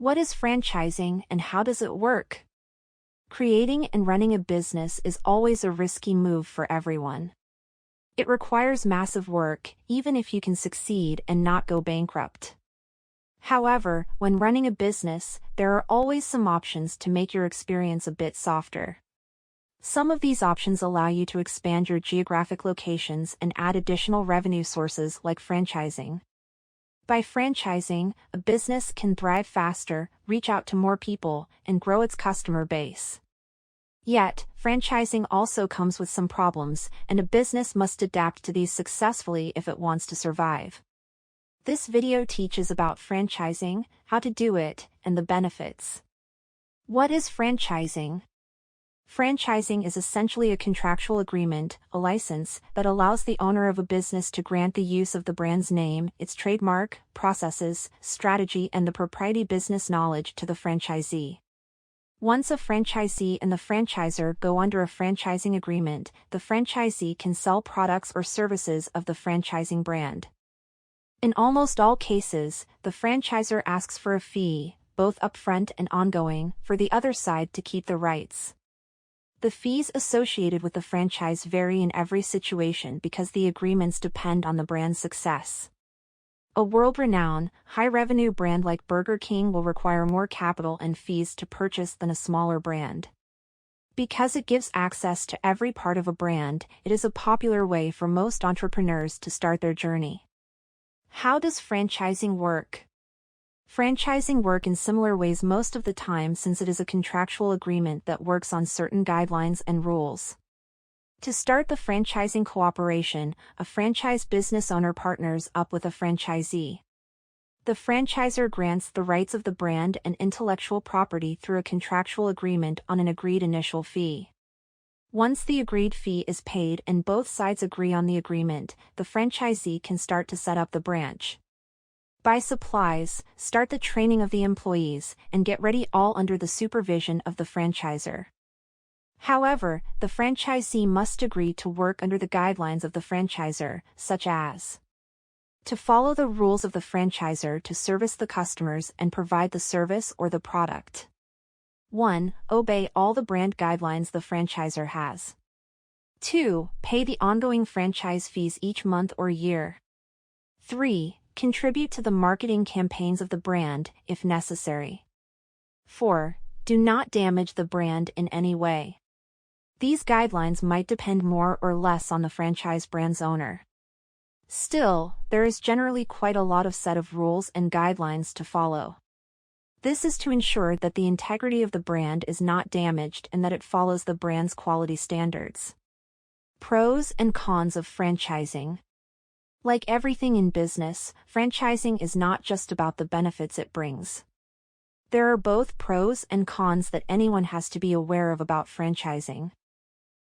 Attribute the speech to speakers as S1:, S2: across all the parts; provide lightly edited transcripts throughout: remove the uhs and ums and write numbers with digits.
S1: What is franchising and how does it work? Creating and running a business is always a risky move for everyone. It requires massive work, even if you can succeed and not go bankrupt. However, when running a business, there are always some options to make your experience a bit softer. Some of these options allow you to expand your geographic locations and add additional revenue sources like franchising. By franchising, a business can thrive faster, reach out to more people, and grow its customer base. Yet, franchising also comes with some problems, and a business must adapt to these successfully if it wants to survive. This video teaches about franchising, how to do it, and the benefits. What is franchising? Franchising is essentially a contractual agreement, a license, that allows the owner of a business to grant the use of the brand's name, its trademark, processes, strategy, and the proprietary business knowledge to the franchisee. Once a franchisee and the franchisor go under a franchising agreement, the franchisee can sell products or services of the franchising brand. In almost all cases, the franchisor asks for a fee, both upfront and ongoing, for the other side to keep the rights. The fees associated with the franchise vary in every situation because the agreements depend on the brand's success. A world-renowned, high-revenue brand like Burger King will require more capital and fees to purchase than a smaller brand. Because it gives access to every part of a brand, it is a popular way for most entrepreneurs to start their journey. How does franchising work? Franchising works in similar ways most of the time since it is a contractual agreement that works on certain guidelines and rules. To start the franchising cooperation, a franchise business owner partners up with a franchisee. The franchisor grants the rights of the brand and intellectual property through a contractual agreement on an agreed initial fee. Once the agreed fee is paid and both sides agree on the agreement, the franchisee can start to set up the branch. Buy supplies, start the training of the employees, and get ready all under the supervision of the franchisor. However, the franchisee must agree to work under the guidelines of the franchisor, such as to follow the rules of the franchisor to service the customers and provide the service or the product. 1. Obey all the brand guidelines the franchisor has. 2. Pay the ongoing franchise fees each month or year. 3. Contribute to the marketing campaigns of the brand, if necessary. 4. Do not damage the brand in any way. These guidelines might depend more or less on the franchise brand's owner. Still, there is generally quite a lot of set of rules and guidelines to follow. This is to ensure that the integrity of the brand is not damaged and that it follows the brand's quality standards. Pros and cons of franchising. Like everything in business, franchising is not just about the benefits it brings. There are both pros and cons that anyone has to be aware of about franchising.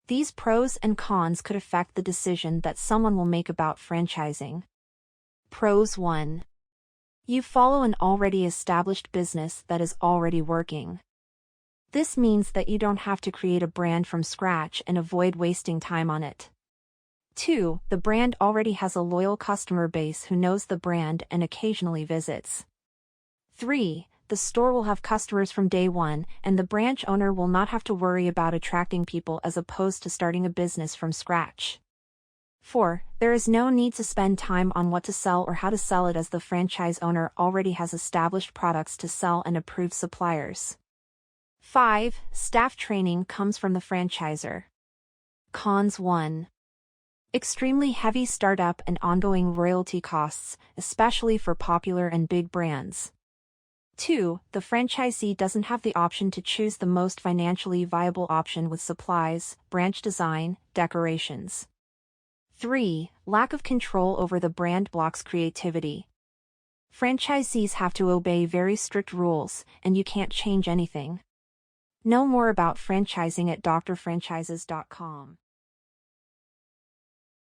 S1: These pros and cons could affect the decision that someone will make about franchising. Pros 1. You follow an already established business that is already working. This means that you don't have to create a brand from scratch and avoid wasting time on it. 2. The brand already has a loyal customer base who knows the brand and occasionally visits. 3. The store will have customers from day one, and the branch owner will not have to worry about attracting people as opposed to starting a business from scratch. 4. There is no need to spend time on what to sell or how to sell it as the franchise owner already has established products to sell and approved suppliers. 5. Staff training comes from the franchisor. Cons 1. Extremely heavy startup and ongoing royalty costs, especially for popular and big brands. 2. The franchisee doesn't have the option to choose the most financially viable option with supplies, branch design, decorations. 3. Lack of control over the brand blocks creativity. Franchisees have to obey very strict rules, and you can't change anything. Know more about franchising at DrFranchises.com.